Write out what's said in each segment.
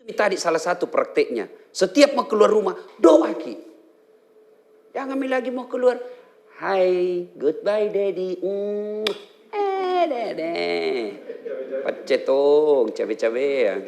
Ini tadi salah satu prakteknya. Setiap mau keluar rumah, doa Ki. Jangan lagi mau keluar. Hai, goodbye daddy. Dede. Pacetong, cabe-cabean.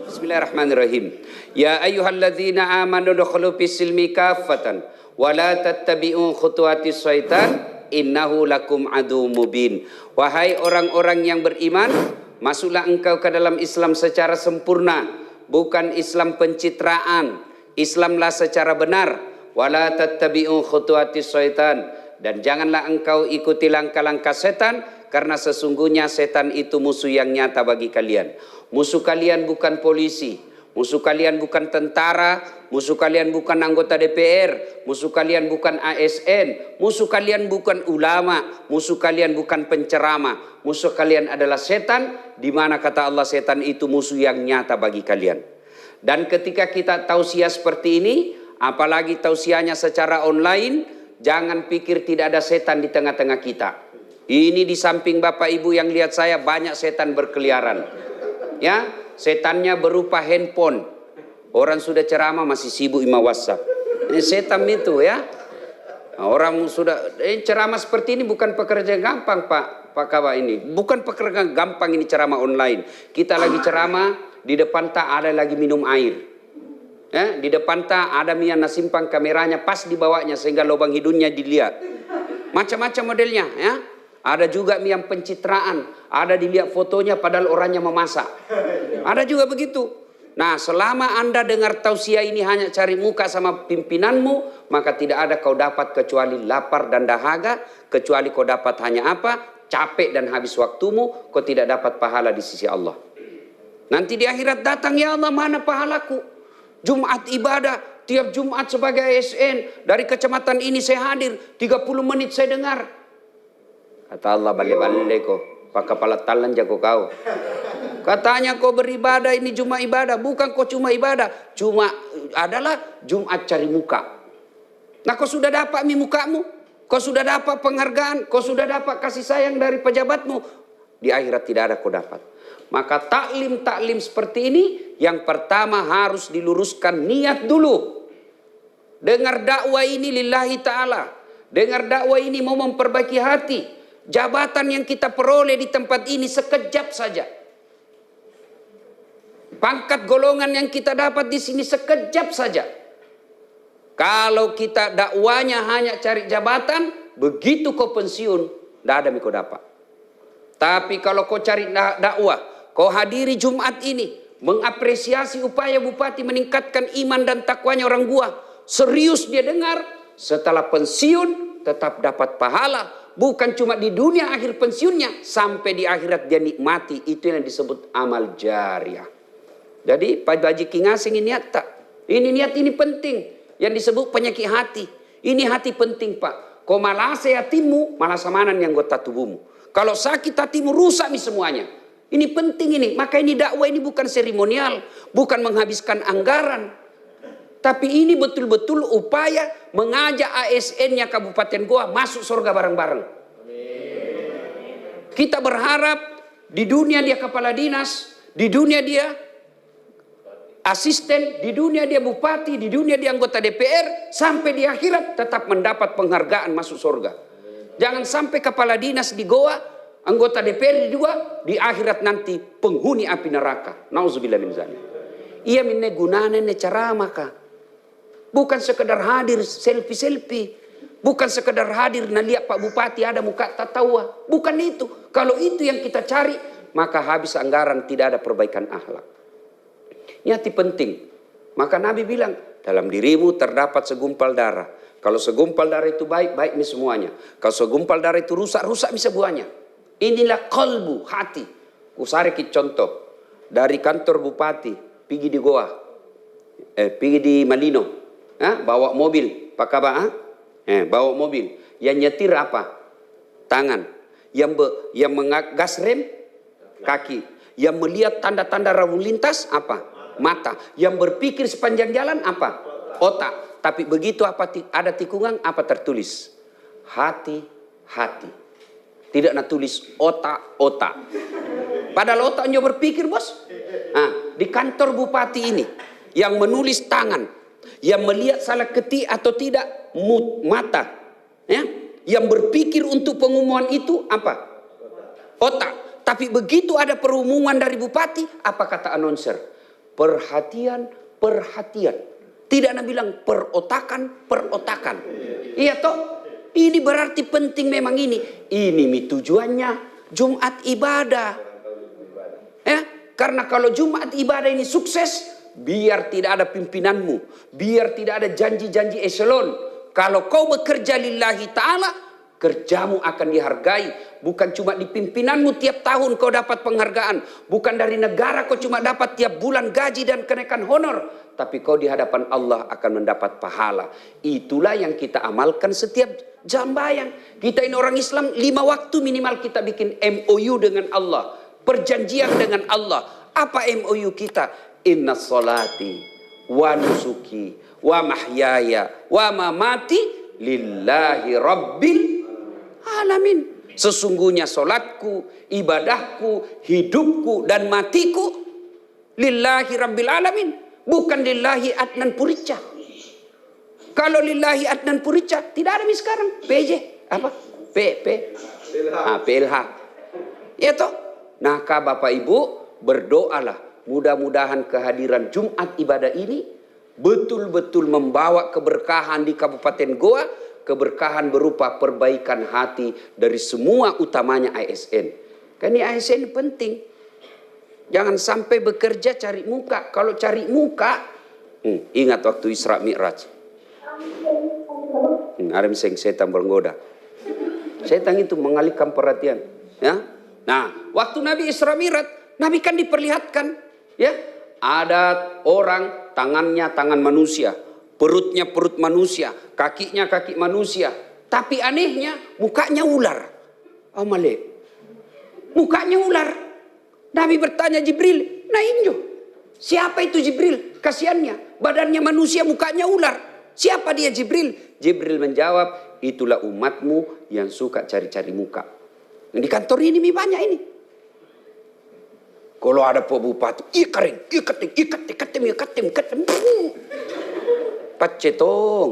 Bismillahirrahmanirrahim. Ya ayyuhalladzina amanu dukhulu fis-silmi kaffatan wa la tattabi'u khutuwatis syaitan innahu lakum adu mubin. Wahai orang-orang yang beriman, masuklah engkau ke dalam Islam secara sempurna, bukan Islam pencitraan. Islamlah secara benar. Wa la tattabi'u khutuwatis syaitan, dan janganlah engkau ikuti langkah-langkah setan, karena sesungguhnya setan itu musuh yang nyata bagi kalian. Musuh kalian bukan polisi, musuh kalian bukan tentara, musuh kalian bukan anggota DPR, musuh kalian bukan ASN, musuh kalian bukan ulama, musuh kalian bukan penceramah. Musuh kalian adalah setan, di mana kata Allah setan itu musuh yang nyata bagi kalian. Dan ketika kita tausiah seperti ini, apalagi tausiahnya secara online, jangan pikir tidak ada setan di tengah-tengah kita. Ini di samping Bapak Ibu yang lihat saya, banyak setan berkeliaran. Ya, setannya berupa handphone. Orang sudah ceramah masih sibuk ima WhatsApp. Ini setan itu ya. Orang sudah ceramah seperti ini bukan pekerjaan gampang Pak Kawa ini. Bukan pekerjaan gampang ini ceramah online. Kita lagi ceramah, di depan tak ada lagi minum air. Ya, di depan tak ada yang simpang kameranya pas dibawanya sehingga lubang hidungnya dilihat. Macam-macam modelnya ya. Ada juga yang pencitraan, ada dilihat fotonya padahal orangnya memasak. Ada juga begitu. Nah, selama Anda dengar tausiah ini hanya cari muka sama pimpinanmu, maka tidak ada kau dapat kecuali lapar dan dahaga, kecuali kau dapat hanya apa? Capek dan habis waktumu, kau tidak dapat pahala di sisi Allah. Nanti di akhirat datang, ya Allah mana pahalaku? Jumat ibadah, tiap Jumat sebagai ASN, dari kecamatan ini saya hadir, 30 menit saya dengar. Kata Allah, balik-balik kau, pak kepala talan jago kau. Katanya kau beribadah, ini cuma ibadah. Bukan kau cuma ibadah, cuma adalah Jumat cari muka. Nah, kau sudah dapat mukamu, kau sudah dapat penghargaan, kau sudah dapat kasih sayang dari pejabatmu. Di akhirat tidak ada kau dapat. Maka taklim seperti ini, yang pertama harus diluruskan niat dulu. Dengar dakwah ini lillahi ta'ala. Dengar dakwah ini mau memperbaiki hati. Jabatan yang kita peroleh di tempat ini sekejap saja. Pangkat golongan yang kita dapat di sini sekejap saja. Kalau kita dakwanya hanya cari jabatan, begitu kau pensiun, tidak ada yang kau dapat. Tapi kalau kau cari dakwah, kau hadiri Jumat ini, mengapresiasi upaya bupati meningkatkan iman dan takwanya orang Gua, serius dia dengar, setelah pensiun tetap dapat pahala. Bukan cuma di dunia akhir pensiunnya, sampai di akhirat dia nikmati. Itu yang disebut amal jariah. Jadi Pak Haji King Asing ini niat tak? Ini niat ini penting. Yang disebut penyakit hati. Ini hati penting Pak. Kau malas hatimu, malas samanan yang anggota tubuhmu. Kalau sakit hatimu, rusak nih semuanya. Ini penting ini. Maka ini dakwah ini bukan seremonial. Bukan menghabiskan anggaran. Tapi ini betul-betul upaya mengajak ASN-nya Kabupaten Goa masuk surga bareng-bareng. Kita berharap di dunia dia kepala dinas, di dunia dia asisten, di dunia dia bupati, di dunia dia anggota DPR, sampai di akhirat tetap mendapat penghargaan masuk surga. Jangan sampai kepala dinas di Goa, anggota DPR di Goa, di akhirat nanti penghuni api neraka. Nauzubillah min dzalik. Ia minne gunane ne ceramah kah? Bukan sekedar hadir selfie-selfie. Bukan sekedar hadir nah lihat Pak Bupati ada muka tatawa. Bukan itu. Kalau itu yang kita cari, maka habis anggaran, tidak ada perbaikan akhlak. Niat penting. Maka Nabi bilang, dalam dirimu terdapat segumpal darah. Kalau segumpal darah itu baik, baik nih semuanya. Kalau segumpal darah itu rusak, rusak nih semuanya. Inilah kalbu, hati. Kusariki contoh. Dari kantor Bupati, pergi di Goa. Pergi di Malino. Bawa mobil, Pak Kaba, bawa mobil. Yang nyetir apa? Tangan. Yang mengas rem, kaki. Yang melihat tanda-tanda lalu lintas apa? Mata. Yang berpikir sepanjang jalan apa? Otak. Tapi begitu apa ada tikungan, apa tertulis? hati. Tidak nak tulis otak. Padahal otaknya berpikir, bos. Nah, di kantor bupati ini yang menulis tangan, yang melihat salah ketik atau tidak mata, ya, yang berpikir untuk pengumuman itu apa? Otak. Tapi begitu ada pengumuman dari bupati, apa kata announcer? Perhatian. Tidak nak bilang perotakan. Iya toh? Ini berarti penting memang ini. Ini tujuannya Jumat ibadah. Ya, karena kalau Jumat ibadah ini sukses, biar tidak ada pimpinanmu, biar tidak ada janji-janji eselon. Kalau kau bekerja lillahi ta'ala, kerjamu akan dihargai. Bukan cuma di pimpinanmu tiap tahun kau dapat penghargaan. Bukan dari negara kau cuma dapat tiap bulan gaji dan kenaikan honor. Tapi kau di hadapan Allah akan mendapat pahala. Itulah yang kita amalkan setiap jam bayang. Kita ini orang Islam 5 waktu minimal kita bikin MOU dengan Allah. Perjanjian dengan Allah. Apa MOU kita? Inna sholati wa nusuki wa mahyaya wa mamati lillahi rabbil alamin. Sesungguhnya solatku, ibadahku, hidupku dan matiku lillahi rabbil alamin. Bukan lillahi Adnan Purica. Kalau lillahi Adnan Purica tidak ada sekarang. PJ apa? PLH. Ya toh. Nah, Bapak Ibu berdoalah. Mudah-mudahan kehadiran Jumat ibadah ini betul-betul membawa keberkahan di Kabupaten Goa. Keberkahan berupa perbaikan hati dari semua utamanya ASN. Kan ini ASN penting. Jangan sampai bekerja cari muka. Kalau cari muka, ingat waktu Isra Mi'raj. Ada setan bergoda. Setan itu mengalihkan perhatian. Ya. Nah, waktu Nabi Isra Mi'raj, Nabi kan diperlihatkan, ya, ada orang tangannya tangan manusia, perutnya perut manusia, kakinya kaki manusia. Tapi anehnya mukanya ular. Amale. Mukanya ular. Nabi bertanya Jibril, nah injo, siapa itu Jibril? Kasihannya, badannya manusia, mukanya ular. Siapa dia Jibril? Jibril menjawab, itulah umatmu yang suka cari-cari muka. Di kantor ini banyak ini. Kalau ada Pak Bupati, ikatim. Pacetong.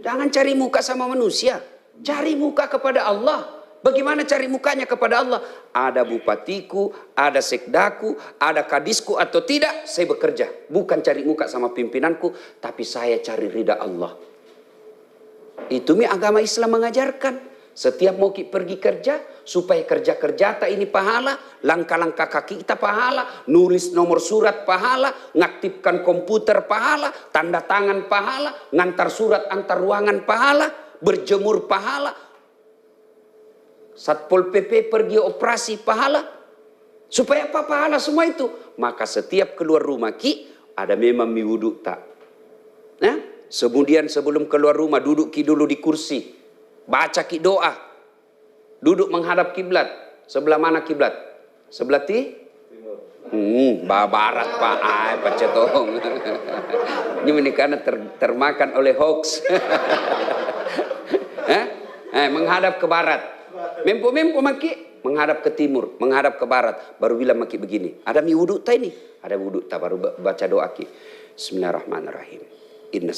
Jangan cari muka sama manusia. Cari muka kepada Allah. Bagaimana cari mukanya kepada Allah? Ada bupatiku, ada sekdaku, ada kadisku atau tidak, saya bekerja. Bukan cari muka sama pimpinanku, tapi saya cari ridha Allah. Itu agama Islam mengajarkan. Setiap mau pergi kerja, supaya kerja-kerja ini pahala, langkah-langkah kaki kita pahala, nulis nomor surat pahala, ngaktifkan komputer pahala, tanda tangan pahala, ngantar surat antar ruangan pahala, berjemur pahala, Satpol PP pergi operasi pahala. Supaya apa pahala semua itu? Maka setiap keluar rumah ada memang wudhu tak. Nah, kemudian sebelum keluar rumah duduk dulu di kursi. Baca doa. Duduk menghadap kiblat. Sebelah mana kiblat? Sebelah barat Pak. Pacetong. Ini karena termakan oleh hoax. Menghadap ke barat. Mempo maki menghadap ke timur, menghadap ke barat. Baru bilang maki begini. Ada wudhu tak ini? Ada wudhu tak, baru baca doa ki. Bismillahirrahmanirrahim. Inna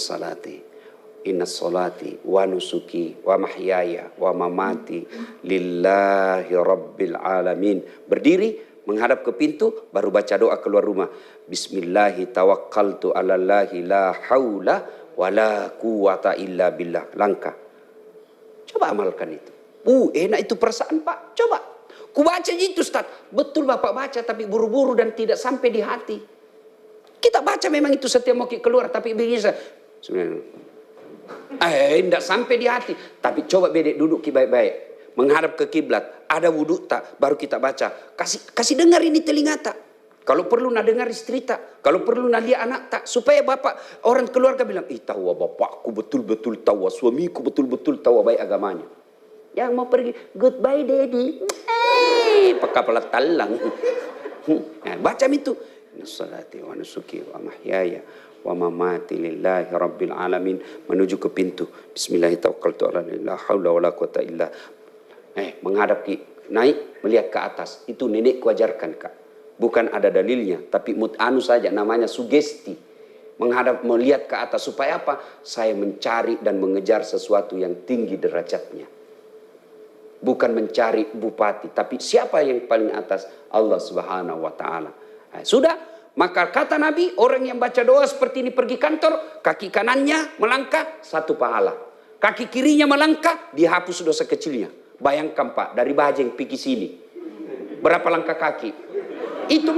salati wa nusuki wa mahyaya wa mamati lillahi rabbil alamin. Berdiri menghadap ke pintu, baru baca doa keluar rumah. Bismillahi tawakkaltu ala Allahi la haula wa la quwata illa billah. Langkah. Coba amalkan itu. Enak itu perasaan Pak. Coba. Ku baca itu Ustaz. Betul Bapak baca tapi buru-buru dan tidak sampai di hati. Kita baca memang itu setiap mau keluar tapi begini. Tidak sampai di hati. Tapi coba bedek duduk baik-baik. Menghadap ke kiblat. Ada wudhu tak? Baru kita baca. Kasih dengar ini telinga tak? Kalau perlu nak dengar istri tak? Kalau perlu nak lihat anak tak? Supaya bapak, orang keluarga bilang, tahu bapakku betul-betul tahu, suamiku betul-betul tahu baik agamanya. Yang mau pergi, goodbye daddy. Pakai pelat talang. Nah, baca itu. Salati wa nusuki wa mahyaya wa mamati lillahi rabbil alamin. Menuju ke pintu. Bismillahirrahmanirrahim. La haula wala quwata illa. Menghadap naik melihat ke atas. Itu nenekku ajarkan, Kak. Bukan ada dalilnya, tapi anu saja, namanya sugesti. Melihat ke atas supaya apa? Saya mencari dan mengejar sesuatu yang tinggi derajatnya. Bukan mencari bupati, tapi siapa yang paling atas? Allah Subhanahu wa taala. Sudah, maka kata Nabi, orang yang baca doa seperti ini pergi kantor, kaki kanannya melangkah 1 pahala. Kaki kirinya melangkah, dihapus dosa kecilnya. Bayangkan Pak, dari Bajeng pergi sini. Berapa langkah kaki? Itu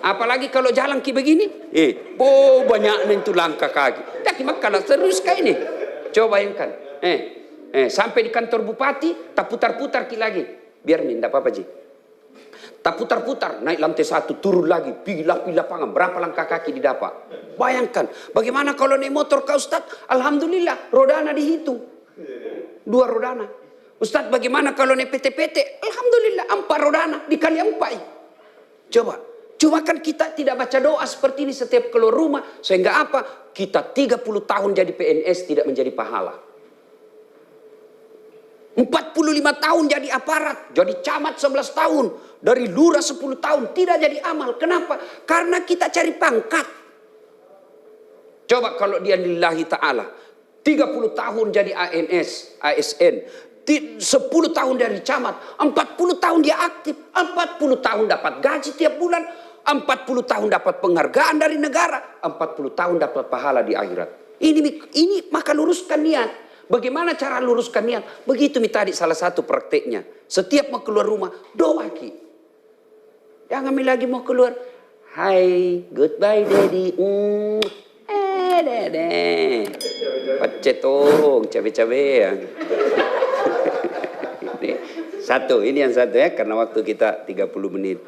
apalagi kalau jalan ki begini. Banyak itu langkah kaki. Tapi kalau terus kayak ini. Coba bayangkan. Sampai di kantor bupati, tak putar-putar ki lagi. Biar nih, tidak apa-apa Ji. Tak putar-putar, naik lantai 1, turun lagi. Pilih lapangan, berapa langkah kaki didapat. Bayangkan, bagaimana kalau naik motor Kak Ustadz? Alhamdulillah, rodana dihitung. 2 rodana. Ustadz bagaimana kalau naik PT-PT? Alhamdulillah 4 rodana dikali 4. Coba kan kita tidak baca doa seperti ini setiap keluar rumah. Sehingga apa? Kita 30 tahun jadi PNS tidak menjadi pahala. 45 tahun jadi aparat. Jadi camat 11 tahun. Dari lurah 10 tahun tidak jadi amal. Kenapa? Karena kita cari pangkat. Coba kalau dia lillahi ta'ala. 30 tahun jadi ANS, ASN. 10 tahun dari camat, 40 tahun dia aktif, 40 tahun dapat gaji tiap bulan, 40 tahun dapat penghargaan dari negara, 40 tahun dapat pahala di akhirat. Ini maka luruskan niat. Bagaimana cara luruskan niat? Begitu tadi salah satu prakteknya. Setiap mau keluar rumah, doa ki. Jangan lagi mau keluar, hai, goodbye daddy. Dede. Pacetong, cabe-cabean. Ini yang satu ya, karena waktu kita 30 menit.